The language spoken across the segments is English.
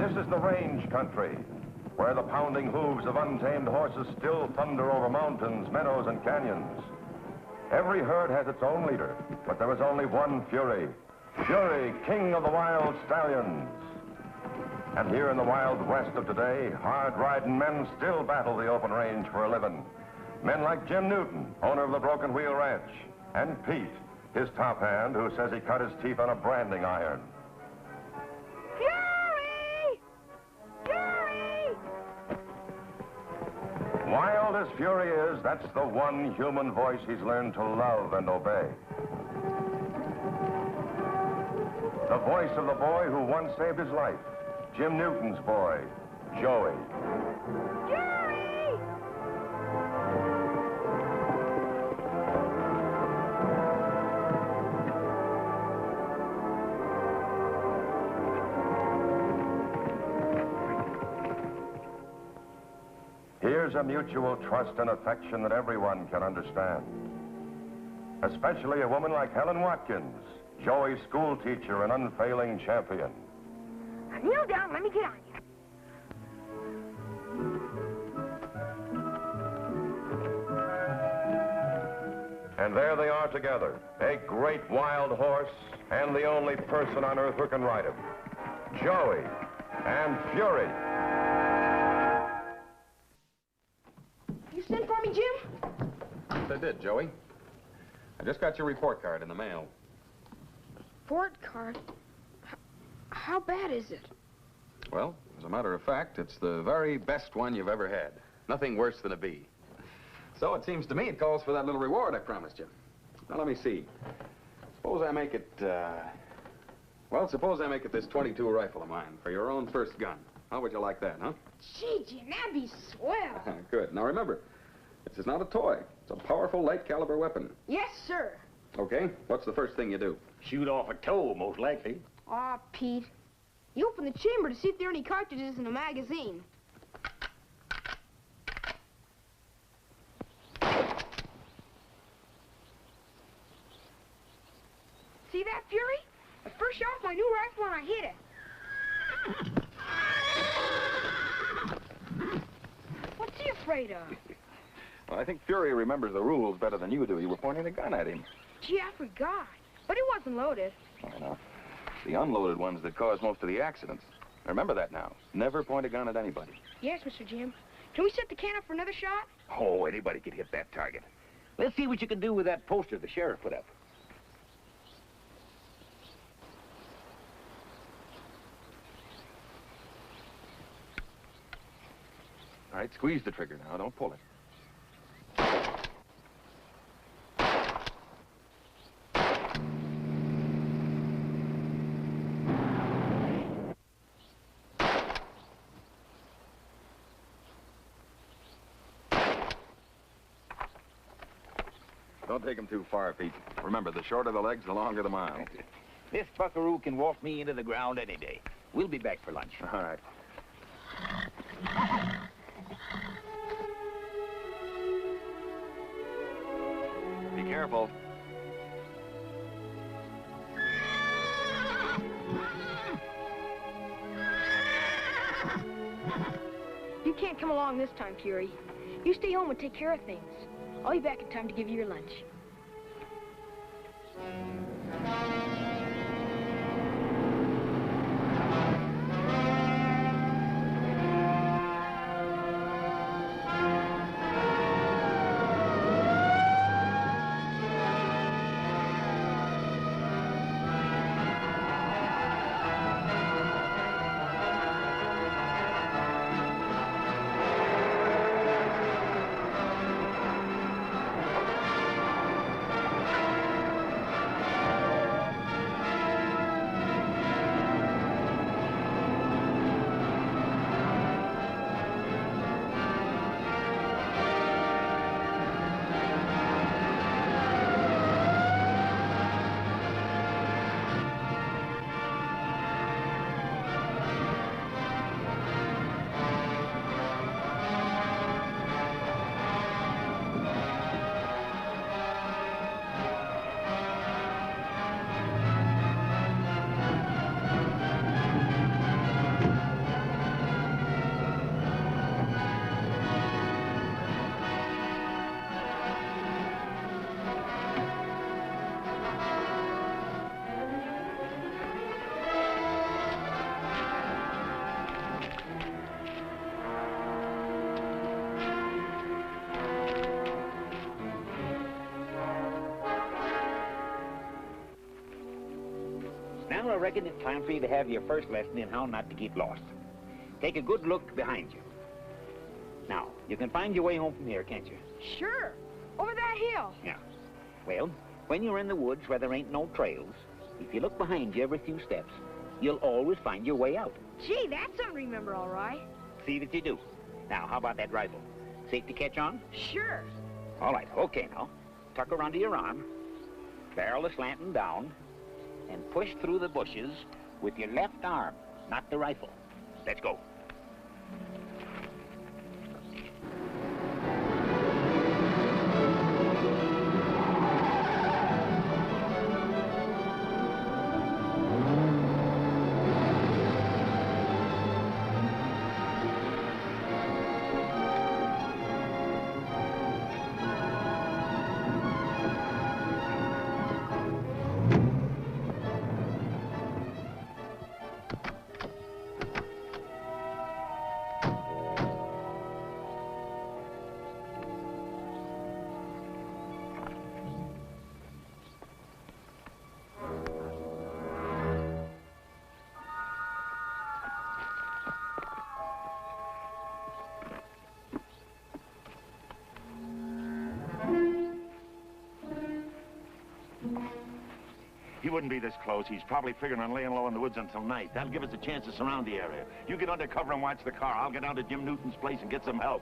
This is the range country, where the pounding hooves of untamed horses still thunder over mountains, meadows, and canyons. Every herd has its own leader, but there is only one Fury. Fury, king of the wild stallions. And here in the Wild West of today, hard-riding men still battle the open range for a living. Men like Jim Newton, owner of the Broken Wheel Ranch, and Pete, his top hand, who says he cut his teeth on a branding iron. Fury! Fury! Wild as Fury is, that's the one human voice he's learned to love and obey. The voice of the boy who once saved his life. Jim Newton's boy, Joey. Fury! Here's a mutual trust and affection that everyone can understand. Especially a woman like Helen Watkins, Joey's school teacher and unfailing champion. Now kneel down, let me get on you. And there they are together, a great wild horse and the only person on earth who can ride him. Joey and Fury. You sent for me, Jim? Yes, I did, Joey. I just got your report card in the mail. Report card? How bad is it? Well, as a matter of fact, it's the very best one you've ever had. Nothing worse than a B. So it seems to me it calls for that little reward I promised you. Now, let me see. Suppose I make it, well, suppose I make it this .22 rifle of mine for your own first gun. How would you like that, huh? Gee, Jim, that'd be swell. Good. Now, remember, this is not a toy. It's a powerful, light-caliber weapon. Yes, sir. Okay, what's the first thing you do? Shoot off a toe, most likely. Aw, Pete. You open the chamber to see if there are any cartridges in the magazine. See that, Fury? I first shot off my new rifle and I hit it. What's he afraid of? Well, I think Fury remembers the rules better than you do. You were pointing a gun at him. Gee, I forgot. But it wasn't loaded. I know. The unloaded ones that cause most of the accidents. Remember that now. Never point a gun at anybody. Yes, Mr. Jim. Can we set the can up for another shot? Oh, anybody could hit that target. Let's see what you can do with that poster the sheriff put up. All right, squeeze the trigger now. Don't pull it. Don't take him too far, Pete. Remember, the shorter the legs, the longer the mile. This buckaroo can walk me into the ground any day. We'll be back for lunch. All right. Be careful. You can't come along this time, Fury. You stay home and take care of things. I'll be back in time to give you your lunch. Now I reckon it's time for you to have your first lesson in how not to get lost. Take a good look behind you. Now, you can find your way home from here, can't you? Sure. Over that hill. Yeah. Well, when you're in the woods where there ain't no trails, if you look behind you every few steps, you'll always find your way out. Gee, that's something to remember, all right. See that you do. Now, how about that rifle? Safe to catch on? Sure. All right, okay now. Tuck her under your arm, barrel is slanting down, and push through the bushes with your left arm, not the rifle. Let's go. He wouldn't be this close. He's probably figuring on laying low in the woods until night. That'll give us a chance to surround the area. You get under cover and watch the car. I'll get down to Jim Newton's place and get some help.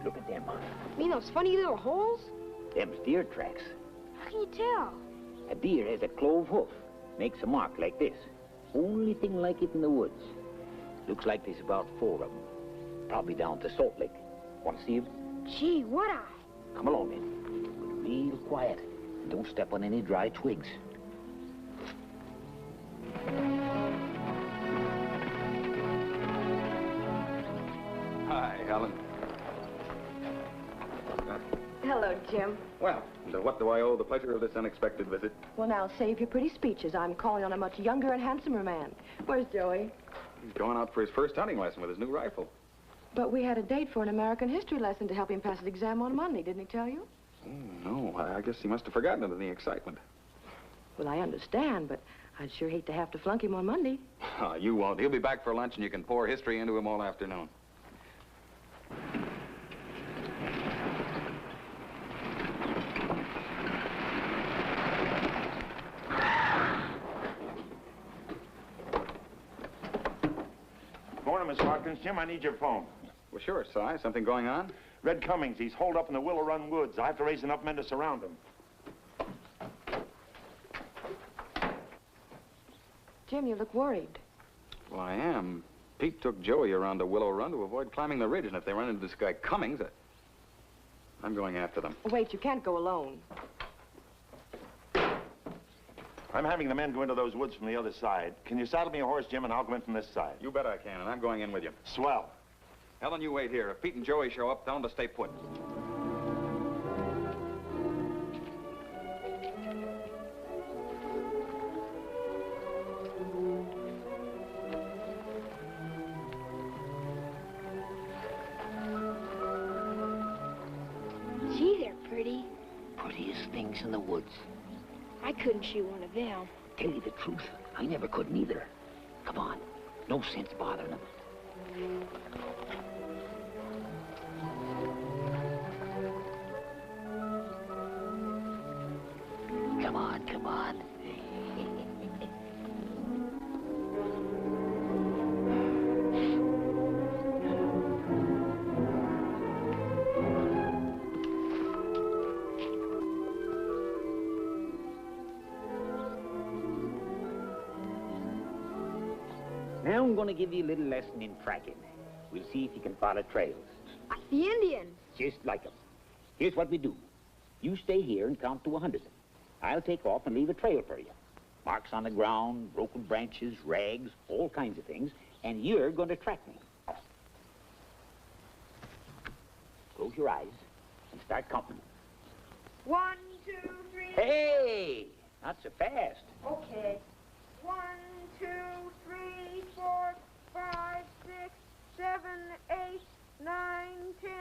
Look at them. Mean those funny little holes? Them's deer tracks. How can you tell? A deer has a clove hoof. Makes a mark like this. Only thing like it in the woods. Looks like there's about 4 of them. Probably down to Salt Lake. Want to see them? Gee, would I? Come along, then. But real quiet. Don't step on any dry twigs. Hi, Helen. Hello, Jim. Well, to what do I owe the pleasure of this unexpected visit? Well, now, save your pretty speeches. I'm calling on a much younger and handsomer man. Where's Joey? He's going out for his first hunting lesson with his new rifle. But we had a date for an American history lesson to help him pass his exam on Monday, didn't he tell you? Oh, no, I guess he must have forgotten it in the excitement. Well, I understand, but I'd sure hate to have to flunk him on Monday. Oh, you won't. He'll be back for lunch and you can pour history into him all afternoon. Morning, Miss Watkins. Jim, I need your phone. Well, sure, Si. Something going on? Red Cummings, he's holed up in the Willow Run woods. I have to raise enough men to surround him. Jim, you look worried. Well, I am. Pete took Joey around the Willow Run to avoid climbing the ridge, and if they run into this guy Cummings, I'm going after them. Oh, wait, you can't go alone. I'm having the men go into those woods from the other side. Can you saddle me a horse, Jim, and I'll go in from this side? You bet I can, and I'm going in with you. Swell. Helen, you wait here. If Pete and Joey show up, tell them to stay put. Gee, they're pretty. Prettiest things in the woods. I couldn't shoot one of them. Tell you the truth, I never could neither. Come on. No sense bothering them. Come on, come on. Now I'm going to give you a little lesson in tracking. We'll see if you can follow trails. Like the Indians. Just like them. Here's what we do. You stay here and count to 100. I'll take off and leave a trail for you. Marks on the ground, broken branches, rags, all kinds of things, and you're going to track me. Close your eyes and start counting. 1, 2, 3. Hey! Not so fast. Okay. 1, 2, 3, 4, 5, 6, 7, 8, 9, 10,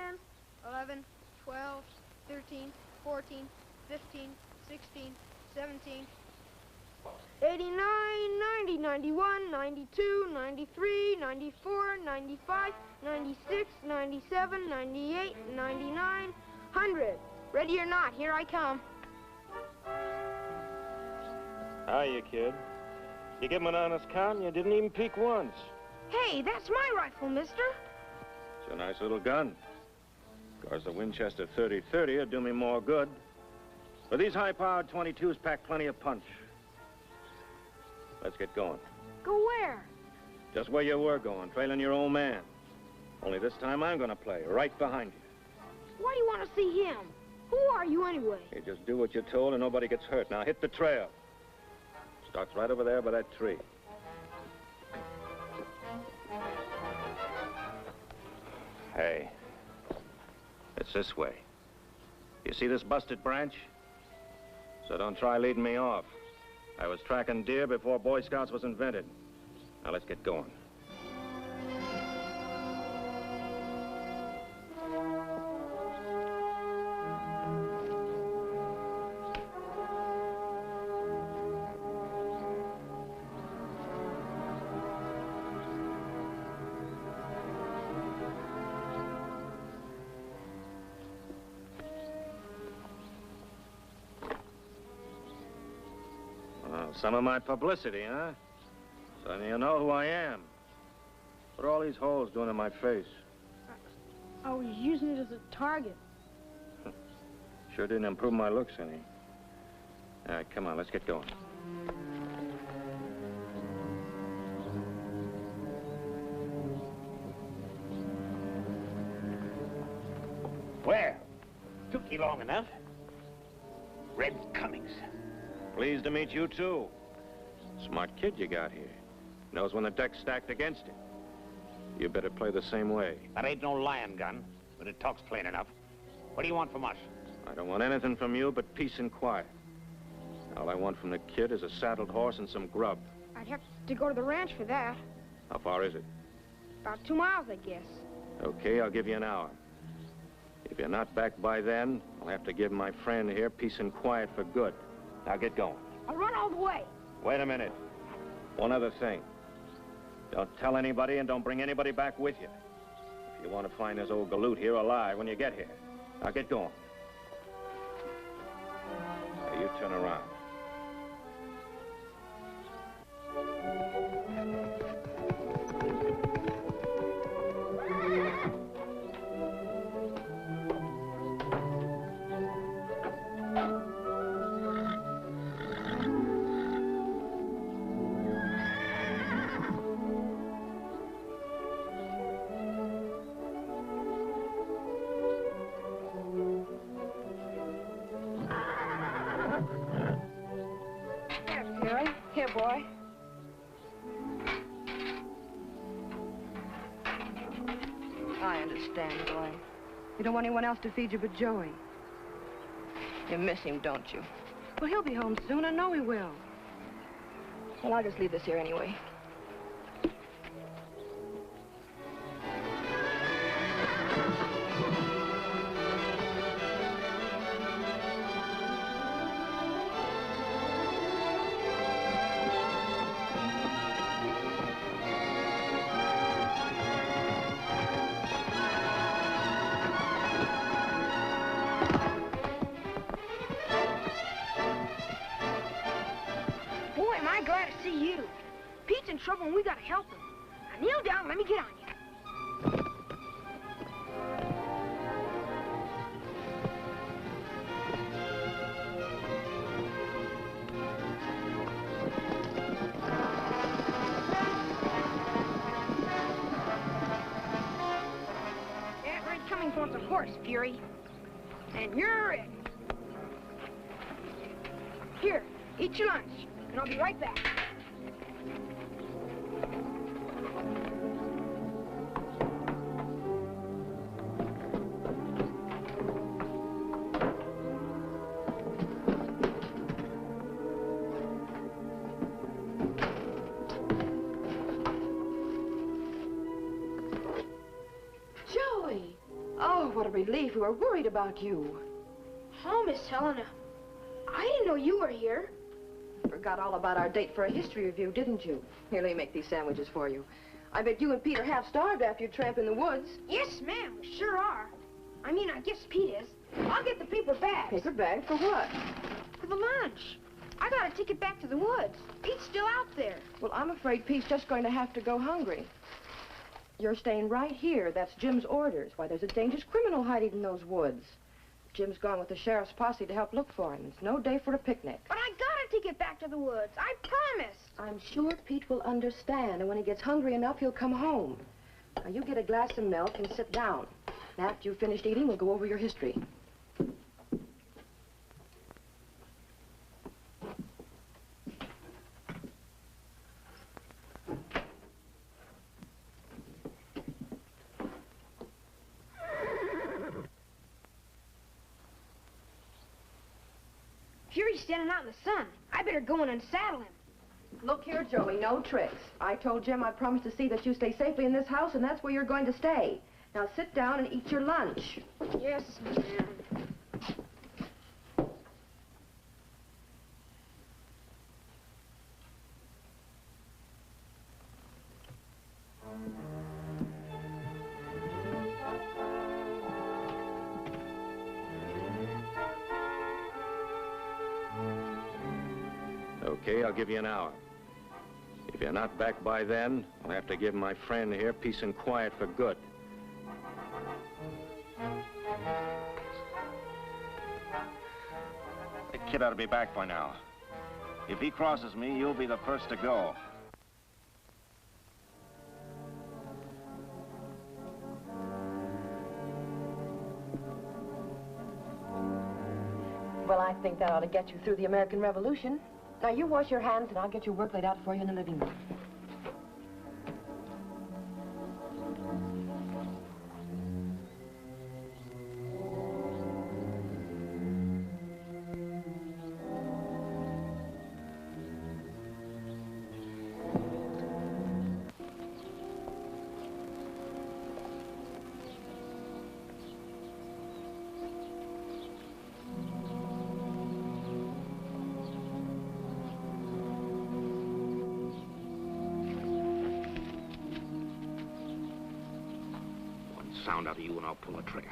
11, 12, 13, 14, 15, 16, 17, 89, 90, 91, 92, 93, 94, 95, 96, 97, 98, 99, 100. Ready or not, here I come. Hiya, kid. You give him an honest count and you didn't even peek once. Hey, that's my rifle, mister. It's a nice little gun. Of course, the Winchester 30-30 would do me more good. But these high-powered 22s pack plenty of punch. Let's get going. Go where? Just where you were going, trailing your old man. Only this time I'm gonna play, right behind you. Why do you want to see him? Who are you anyway? You just do what you're told and nobody gets hurt. Now hit the trail. Starts right over there by that tree. Hey, it's this way. You see this busted branch? So don't try leading me off. I was tracking deer before Boy Scouts was invented. Now let's get going. Some of my publicity, huh? So you know who I am. What are all these holes doing in my face? I was using it as a target. Sure didn't improve my looks any. All right, come on, let's get going. Well, took you long enough. Red Cummings. Pleased to meet you, too. Smart kid you got here. Knows when the deck's stacked against him. You better play the same way. That ain't no lion gun, but it talks plain enough. What do you want from us? I don't want anything from you but peace and quiet. All I want from the kid is a saddled horse and some grub. I'd have to go to the ranch for that. How far is it? About 2 miles, I guess. Okay, I'll give you an hour. If you're not back by then, I'll have to give my friend here peace and quiet for good. Now get going. I'll run all the way. Wait a minute. One other thing. Don't tell anybody and don't bring anybody back with you. If you want to find this old galoot here alive when you get here. Now get going. Now you turn around. Here, boy. I understand, boy. You don't want anyone else to feed you but Joey. You miss him, don't you? Well, he'll be home soon. I know he will. Well, I'll just leave this here anyway. Boy, am I glad to see you. Pete's in trouble and we gotta help him. Now kneel down and let me get on you. That Red Cummings wants a horse, Fury. And you're it. Here, eat your lunch, and I'll be right back. what a relief. We were worried about you. Oh, Miss Helena, I didn't know you were here. Forgot all about our date for a history review, didn't you? Here, let me make these sandwiches for you. I bet you and Pete are half starved after your tramp in the woods. Yes, ma'am, we sure are. I mean, I guess Pete is. I'll get the paper bags. Paper bag for what? For the lunch. I got a ticket back to the woods. Pete's still out there. Well, I'm afraid Pete's just going to have to go hungry. You're staying right here. That's Jim's orders. Why, there's a dangerous criminal hiding in those woods. Jim's gone with the sheriff's posse to help look for him. It's no day for a picnic. But I got a ticket back to the woods. I promise. I'm sure Pete will understand, and when he gets hungry enough, he'll come home. Now, you get a glass of milk and sit down. And after you've finished eating, we'll go over your history. Fury's standing out in the sun. I better go and unsaddle him. Look here, Joey, no tricks. I told Jim I promised to see that you stay safely in this house, and that's where you're going to stay. Now sit down and eat your lunch. Yes, ma'am. Okay, I'll give you an hour. If you're not back by then, I'll have to give my friend here peace and quiet for good. The kid ought to be back by now. If he crosses me, you'll be the first to go. Well, I think that ought to get you through the American Revolution. Now, you wash your hands, and I'll get your work laid out for you in the living room. Sound out of you and I'll pull the trigger.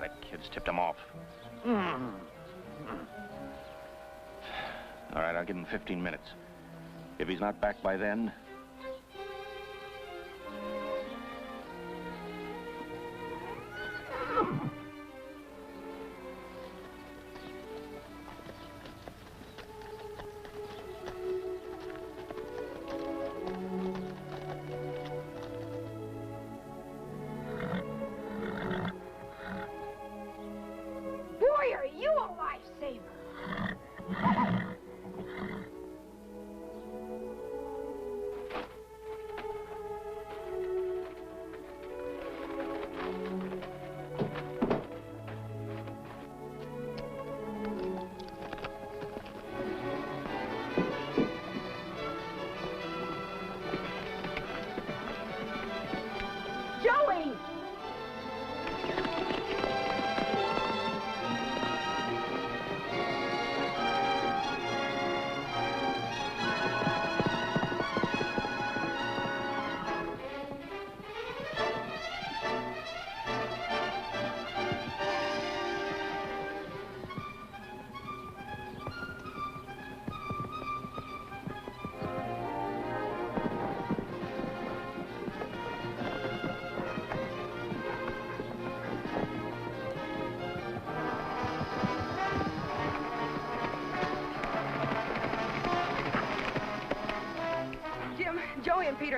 That kid's tipped him off. All right, I'll give him 15 minutes. If he's not back by then... Boy, are you a lifesaver.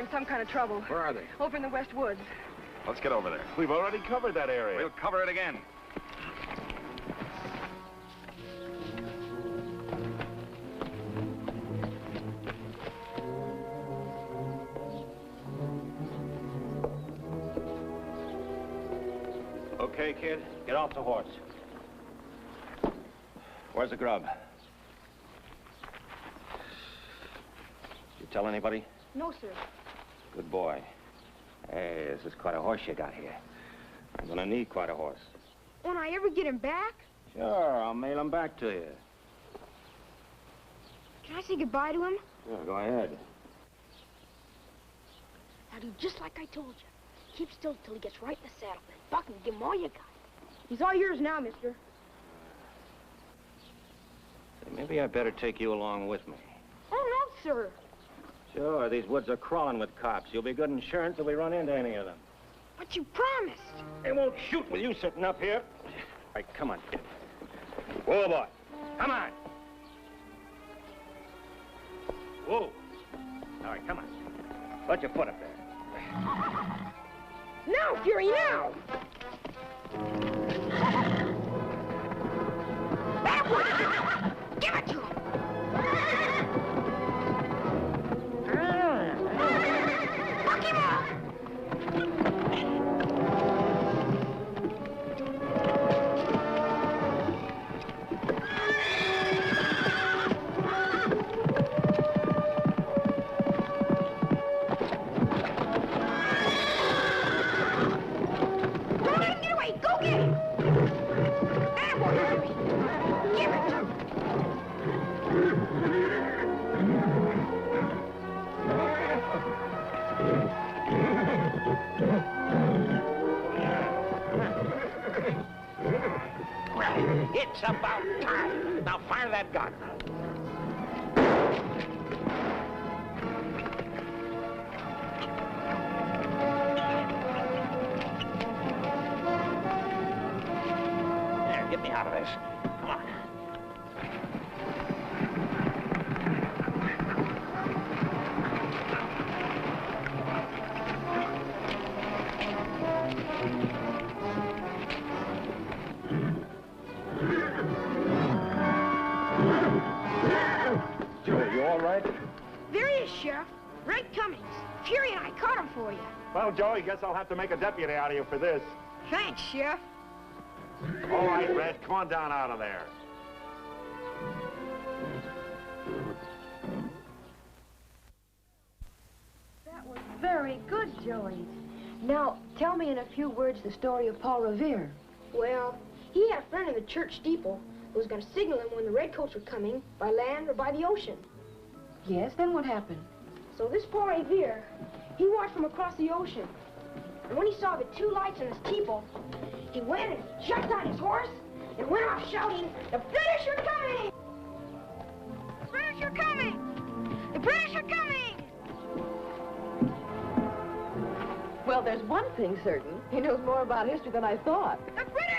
in some kind of trouble. Where are they? Over in the West Woods. Let's get over there. We've already covered that area. We'll cover it again. Okay, kid, get off the horse. Where's the grub? Did you tell anybody? No, sir. Good boy. Hey, this is quite a horse you got here. I'm gonna need quite a horse. Won't I ever get him back? Sure, I'll mail him back to you. Can I say goodbye to him? Sure, go ahead. Now do just like I told you. Keep still till he gets right in the saddle. Then buck and give him all you got. He's all yours now, mister. Say, maybe I better take you along with me. Oh, no, sir. Sure, these woods are crawling with cops. You'll be good insurance if we run into any of them. But you promised. They won't shoot with you sitting up here. All right, come on, kid. Whoa, boy. Come on. Whoa. All right, come on. Put your foot up there. Now, Fury, now! That one! Give it to him! Fuck him up! Don't let him get away! Go get him! That one, Fury! Give it to him! It's about time. Now fire that gun. There, get me out of this. Come on. Joe, you all right? There he is, Sheriff. Red Cummings. Fury and I caught him for you. Well, Joey, guess I'll have to make a deputy out of you for this. Thanks, Sheriff. All right, Red, come on down out of there. That was very good, Joey. Now, tell me in a few words the story of Paul Revere. Well, he had a friend in the church steeple who was going to signal him when the redcoats were coming, by land or by the ocean. Yes, then what happened? So this Paul Revere, he watched from across the ocean. And when he saw the two lights in the steeple, he went and jumped on his horse and went off shouting, "The British are coming! The British are coming! The British are coming!" Well, there's one thing certain. He knows more about history than I thought. The British